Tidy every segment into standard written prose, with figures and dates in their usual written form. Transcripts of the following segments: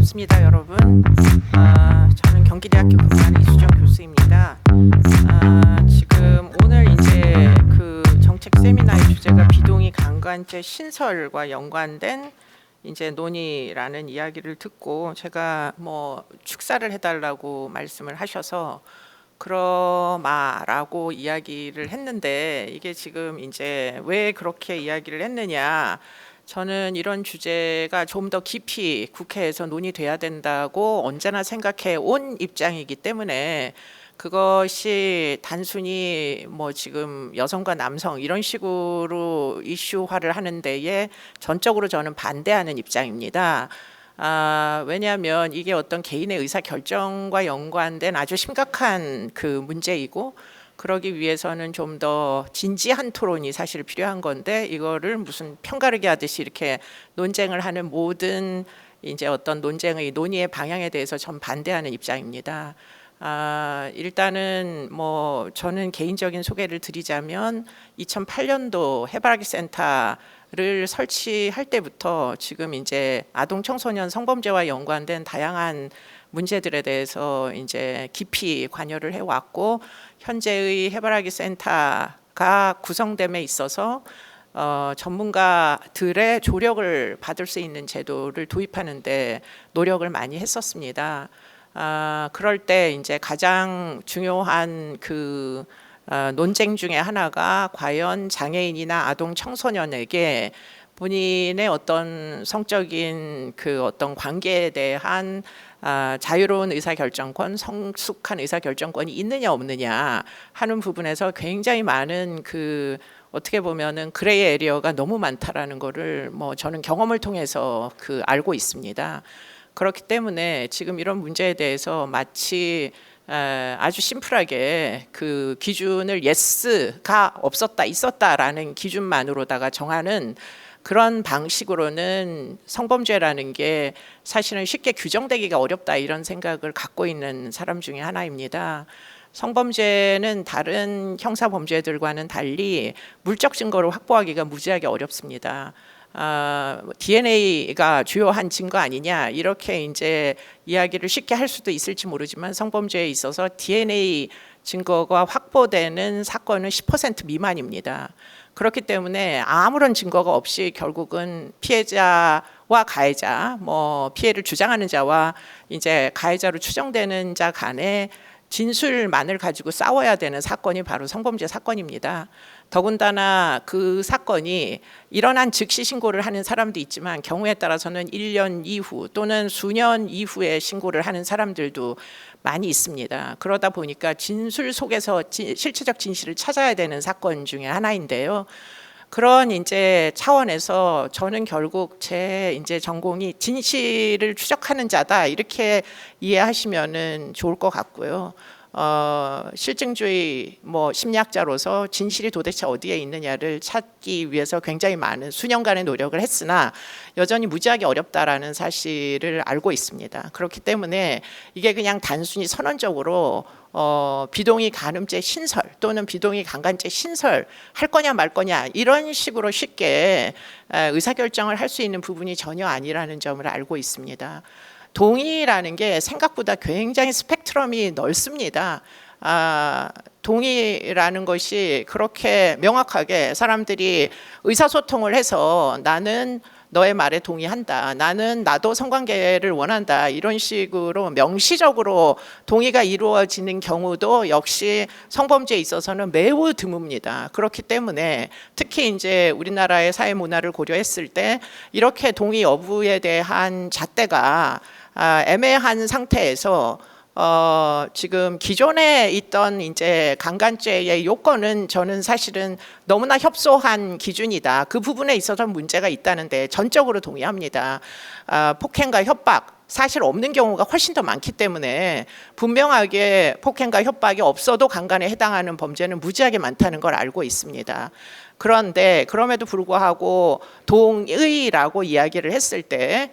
반갑습니다, 여러분. 저는 경기대학교 근무하는 이수정 교수입니다. 지금 오늘 이제 그 정책 세미나의 주제가 비동의 강간죄 신설과 연관된 이제 논의라는 이야기를 듣고 제가 뭐 축사를 해달라고 말씀을 하셔서 그러마라고 이야기를 했는데, 이게 지금 이제 왜 그렇게 이야기를 했느냐, 저는 이런 주제가 좀 더 깊이 국회에서 논의돼야 된다고 언제나 생각해 온 입장이기 때문에, 그것이 단순히 뭐 지금 여성과 남성 이런 식으로 이슈화를 하는 데에 전적으로 저는 반대하는 입장입니다. 왜냐하면 이게 어떤 개인의 의사 결정과 연관된 아주 심각한 그 문제이고, 그러기 위해서는 좀 더 진지한 토론이 사실 필요한 건데, 이거를 무슨 편가르기 하듯이 이렇게 논쟁을 하는 모든 이제 어떤 논의의 방향에 대해서 전 반대하는 입장입니다. 일단은 뭐 저는 개인적인 소개를 드리자면 2008년도 해바라기 센터를 설치할 때부터 지금 이제 아동 청소년 성범죄와 연관된 다양한 문제들에 대해서 이제 깊이 관여를 해왔고, 현재의 해바라기 센터가 구성됨에 있어서 전문가들의 조력을 받을 수 있는 제도를 도입하는데 노력을 많이 했었습니다. 그럴 때 이제 가장 중요한 그 논쟁 중에 하나가 과연 장애인이나 아동 청소년에게 본인의 어떤 성적인 그 어떤 관계에 대한 자유로운 의사결정권, 성숙한 의사결정권이 있느냐 없느냐 하는 부분에서 굉장히 많은 그 어떻게 보면은 그레이 에리어가 너무 많다라는 거를 뭐 저는 경험을 통해서 그 알고 있습니다. 그렇기 때문에 지금 이런 문제에 대해서 마치 아주 심플하게 그 기준을 yes가 없었다 있었다라는 기준만으로다가 정하는 그런 방식으로는 성범죄라는 게 사실은 쉽게 규정되기가 어렵다, 이런 생각을 갖고 있는 사람 중에 하나입니다. 성범죄는 다른 형사범죄들과는 달리 물적 증거를 확보하기가 무지하게 어렵습니다. DNA가 주요한 증거 아니냐, 이렇게 이제 이야기를 쉽게 할 수도 있을지 모르지만, 성범죄에 있어서 DNA 증거가 확보되는 사건은 10% 미만입니다. 그렇기 때문에 아무런 증거가 없이 결국은 피해자와 가해자, 뭐 피해를 주장하는 자와 이제 가해자로 추정되는 자 간의 진술만을 가지고 싸워야 되는 사건이 바로 성범죄 사건입니다. 더군다나 그 사건이 일어난 즉시 신고를 하는 사람도 있지만, 경우에 따라서는 1년 이후 또는 수년 이후에 신고를 하는 사람들도 많이 있습니다. 그러다 보니까 진술 속에서 실체적 진실을 찾아야 되는 사건 중에 하나인데요. 그런 이제 차원에서 저는 결국 제 이제 전공이 진실을 추적하는 자다, 이렇게 이해하시면은 좋을 것 같고요. 실증주의 뭐 심리학자로서 진실이 도대체 어디에 있느냐를 찾기 위해서 굉장히 많은 수년간의 노력을 했으나 여전히 무지하게 어렵다라는 사실을 알고 있습니다. 그렇기 때문에 이게 그냥 단순히 선언적으로 비동의 간음죄 신설 또는 비동의 강간죄 신설 할 거냐 말 거냐 이런 식으로 쉽게 의사결정을 할 수 있는 부분이 전혀 아니라는 점을 알고 있습니다. 동의라는 게 생각보다 굉장히 스펙트럼이 넓습니다. 동의라는 것이 그렇게 명확하게 사람들이 의사소통을 해서 나는 너의 말에 동의한다, 나도 성관계를 원한다, 이런 식으로 명시적으로 동의가 이루어지는 경우도 역시 성범죄에 있어서는 매우 드뭅니다. 그렇기 때문에 특히 이제 우리나라의 사회 문화를 고려했을 때 이렇게 동의 여부에 대한 잣대가 애매한 상태에서 지금 기존에 있던 이제 강간죄의 요건은 저는 사실은 너무나 협소한 기준이다, 그 부분에 있어서 문제가 있다는데 전적으로 동의합니다. 폭행과 협박 사실 없는 경우가 훨씬 더 많기 때문에 분명하게 폭행과 협박이 없어도 강간에 해당하는 범죄는 무지하게 많다는 걸 알고 있습니다. 그런데 그럼에도 불구하고 동의라고 이야기를 했을 때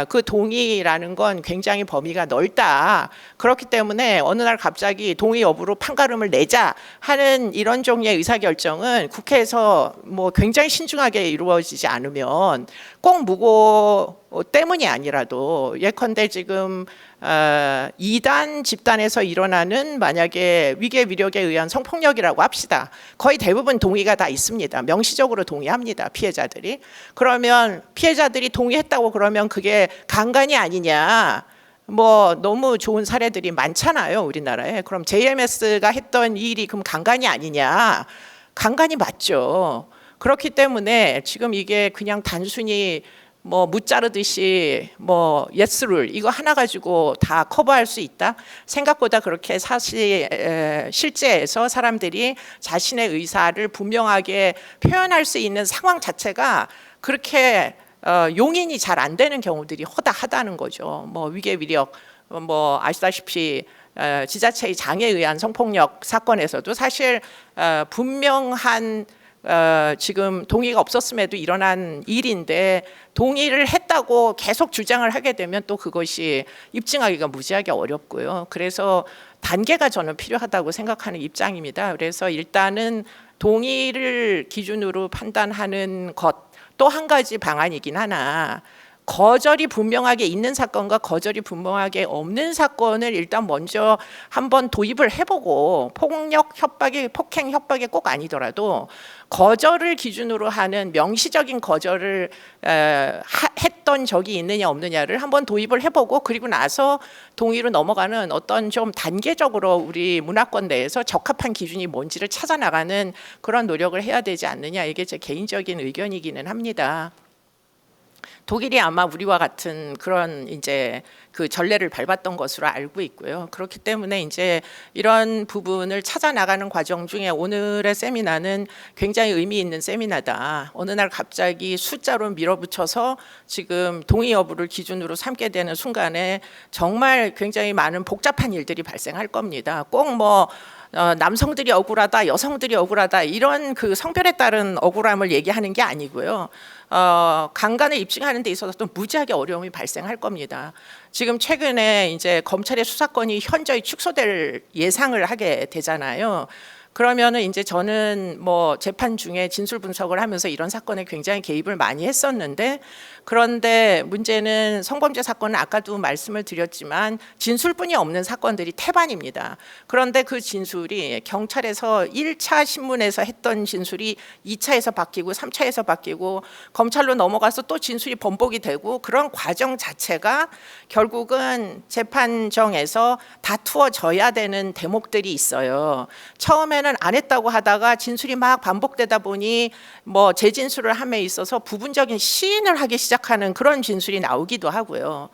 그 동의라는 건 굉장히 범위가 넓다. 그렇기 때문에 어느 날 갑자기 동의 여부로 판가름을 내자 하는 이런 종류의 의사결정은 국회에서 뭐 굉장히 신중하게 이루어지지 않으면 꼭 무고 때문이 아니라도 예컨대 지금 2단 집단에서 일어나는 만약에 위계 위력에 의한 성폭력이라고 합시다. 거의 대부분 동의가 다 있습니다. 명시적으로 동의합니다. 피해자들이. 그러면 피해자들이 동의했다고 그러면 그게 강간이 아니냐. 뭐 너무 좋은 사례들이 많잖아요, 우리나라에. 그럼 JMS가 했던 이 일이 그럼 강간이 아니냐? 강간이 맞죠. 그렇기 때문에 지금 이게 그냥 단순히 뭐 무자르듯이 뭐 예스룰 이거 하나 가지고 다 커버할 수 있다? 생각보다 그렇게 사실 실제에서 사람들이 자신의 의사를 분명하게 표현할 수 있는 상황 자체가 그렇게 용인이 잘 안 되는 경우들이 허다하다는 거죠. 뭐 위계 위력 뭐 아시다시피 지자체의 장애에 의한 성폭력 사건에서도 사실 분명한 지금 동의가 없었음에도 일어난 일인데 동의를 했다고 계속 주장을 하게 되면 또 그것이 입증하기가 무지하게 어렵고요. 그래서 단계가 저는 필요하다고 생각하는 입장입니다. 그래서 일단은 동의를 기준으로 판단하는 것 또 한 가지 방안이긴 하나 거절이 분명하게 있는 사건과 거절이 분명하게 없는 사건을 일단 먼저 한번 도입을 해보고 폭력 협박이 폭행 협박이 꼭 아니더라도 거절을 기준으로 하는 명시적인 거절을 했던 적이 있느냐 없느냐를 한번 도입을 해보고 그리고 나서 동의로 넘어가는 어떤 좀 단계적으로 우리 문화권 내에서 적합한 기준이 뭔지를 찾아 나가는 그런 노력을 해야 되지 않느냐 이게 제 개인적인 의견이기는 합니다. 독일이 아마 우리와 같은 그런 이제 그 전례를 밟았던 것으로 알고 있고요. 그렇기 때문에 이제 이런 부분을 찾아 나가는 과정 중에 오늘의 세미나는 굉장히 의미 있는 세미나다. 어느 날 갑자기 숫자로 밀어붙여서 지금 동의 여부를 기준으로 삼게 되는 순간에 정말 굉장히 많은 복잡한 일들이 발생할 겁니다. 꼭 뭐 남성들이 억울하다, 여성들이 억울하다 이런 그 성별에 따른 억울함을 얘기하는 게 아니고요. 강간을 입증하는 데 있어서 또 무지하게 어려움이 발생할 겁니다. 지금 최근에 이제 검찰의 수사권이 현저히 축소될 예상을 하게 되잖아요. 그러면은 이제 저는 뭐 재판 중에 진술 분석을 하면서 이런 사건에 굉장히 개입을 많이 했었는데 그런데 문제는 성범죄 사건은 아까도 말씀을 드렸지만 진술뿐이 없는 사건들이 태반입니다. 그런데 그 진술이 경찰에서 1차 신문에서 했던 진술이 2차에서 바뀌고 3차에서 바뀌고 검찰로 넘어가서 또 진술이 번복이 되고 그런 과정 자체가 결국은 재판정에서 다투어져야 되는 대목들이 있어요. 처음에는 안 했다고 하다가 진술이 막 반복되다 보니 뭐 재진술을 함에 있어서 부분적인 시인을 하기 시작하는 그런 진술이 나오기도 하고요.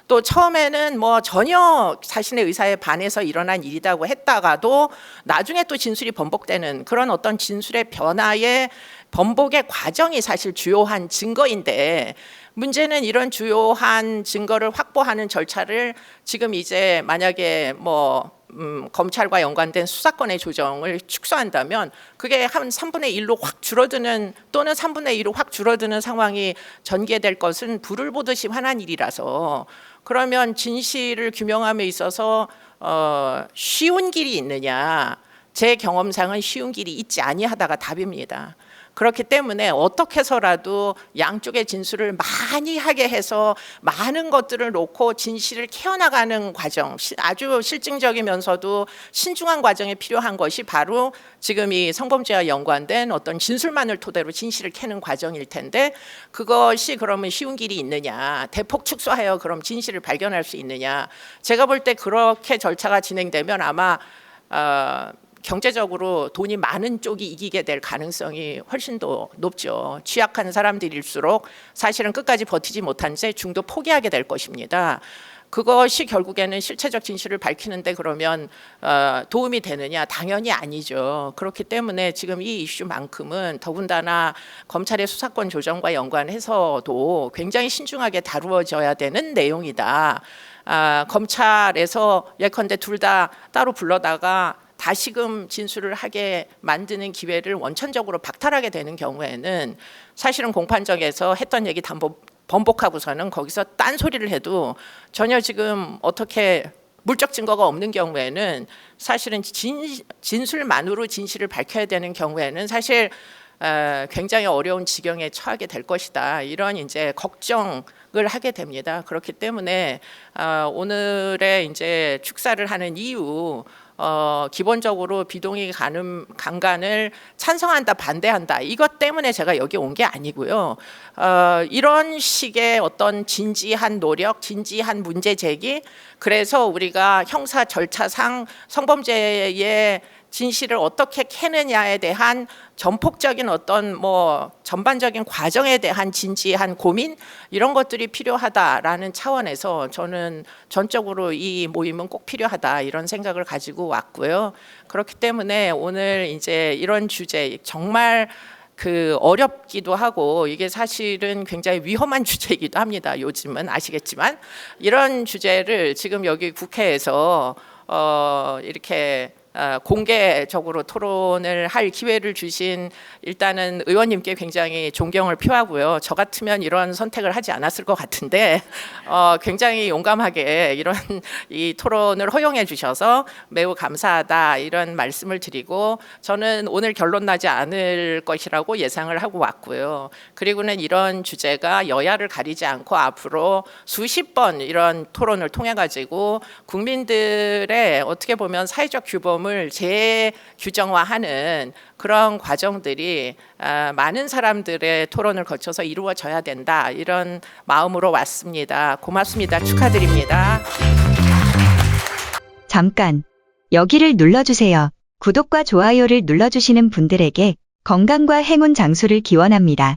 또 처음에는 뭐 전혀 자신의 의사에 반해서 일어난 일이라고 했다가도 나중에 또 진술이 번복되는 그런 어떤 진술의 변화의 번복의 과정이 사실 주요한 증거인데 문제는 이런 주요한 증거를 확보하는 절차를 지금 이제 만약에 뭐 검찰과 연관된 수사권의 조정을 축소한다면 그게 한 3분의 1로 확 줄어드는 또는 3분의 2로 확 줄어드는 상황이 전개될 것은 불을 보듯이 환한 일이라서 그러면 진실을 규명함에 있어서 쉬운 길이 있느냐 제 경험상은 쉬운 길이 있지 아니하다가 답입니다. 그렇기 때문에 어떻게 해서라도 양쪽의 진술을 많이 하게 해서 많은 것들을 놓고 진실을 캐어나가는 과정 아주 실증적이면서도 신중한 과정에 필요한 것이 바로 지금 이 성범죄와 연관된 어떤 진술만을 토대로 진실을 캐는 과정일 텐데 그것이 그러면 쉬운 길이 있느냐 대폭 축소하여 그럼 진실을 발견할 수 있느냐 제가 볼 때 그렇게 절차가 진행되면 아마 경제적으로 돈이 많은 쪽이 이기게 될 가능성이 훨씬 더 높죠. 취약한 사람들일수록 사실은 끝까지 버티지 못한 채 중도 포기하게 될 것입니다. 그것이 결국에는 실체적 진실을 밝히는데 그러면 도움이 되느냐? 당연히 아니죠. 그렇기 때문에 지금 이 이슈만큼은 더군다나 검찰의 수사권 조정과 연관해서도 굉장히 신중하게 다루어져야 되는 내용이다. 검찰에서 예컨대 둘 다 따로 불러다가 다시금 진술을 하게 만드는 기회를 원천적으로 박탈하게 되는 경우에는 사실은 공판정에서 했던 얘기 번복하고서는 거기서 딴소리를 해도 전혀 지금 어떻게 물적 증거가 없는 경우에는 사실은 진술만으로 진실을 밝혀야 되는 경우에는 사실 굉장히 어려운 지경에 처하게 될 것이다. 이런 이제 걱정 하게 됩니다. 그렇기 때문에 오늘의 이제 축사를 하는 이유, 기본적으로 비동의 강간을 찬성한다, 반대한다, 이것 때문에 제가 여기 온 게 아니고요. 이런 식의 어떤 진지한 노력, 진지한 문제 제기, 그래서 우리가 형사 절차상 성범죄의 진실을 어떻게 캐느냐에 대한 전폭적인 어떤 전반적인 과정에 대한 진지한 고민, 이런 것들이 필요하다라는 차원에서 저는 전적으로 이 모임은 꼭 필요하다, 이런 생각을 가지고 왔고요. 그렇기 때문에 오늘 이제 이런 주제, 정말 어렵기도 하고, 이게 사실은 굉장히 위험한 주제이기도 합니다. 요즘은 아시겠지만 이런 주제를 지금 여기 국회에서 이렇게 공개적으로 토론을 할 기회를 주신 일단은 의원님께 굉장히 존경을 표하고요. 저 같으면 이런 선택을 하지 않았을 것 같은데 굉장히 용감하게 이런 이 토론을 허용해 주셔서 매우 감사하다, 이런 말씀을 드리고, 저는 오늘 결론 나지 않을 것이라고 예상을 하고 왔고요. 그리고는 이런 주제가 여야를 가리지 않고 앞으로 수십 번 이런 토론을 통해 가지고 국민들의 어떻게 보면 사회적 규범을 재규정화하는 그런 과정들이 많은 사람들의 토론을 거쳐서 이루어져야 된다, 이런 마음으로 왔습니다. 고맙습니다. 축하드립니다. 잠깐, 여기를 눌러주세요. 구독과 좋아요를 눌러주시는 분들에게 건강과 행운 장수를 기원합니다.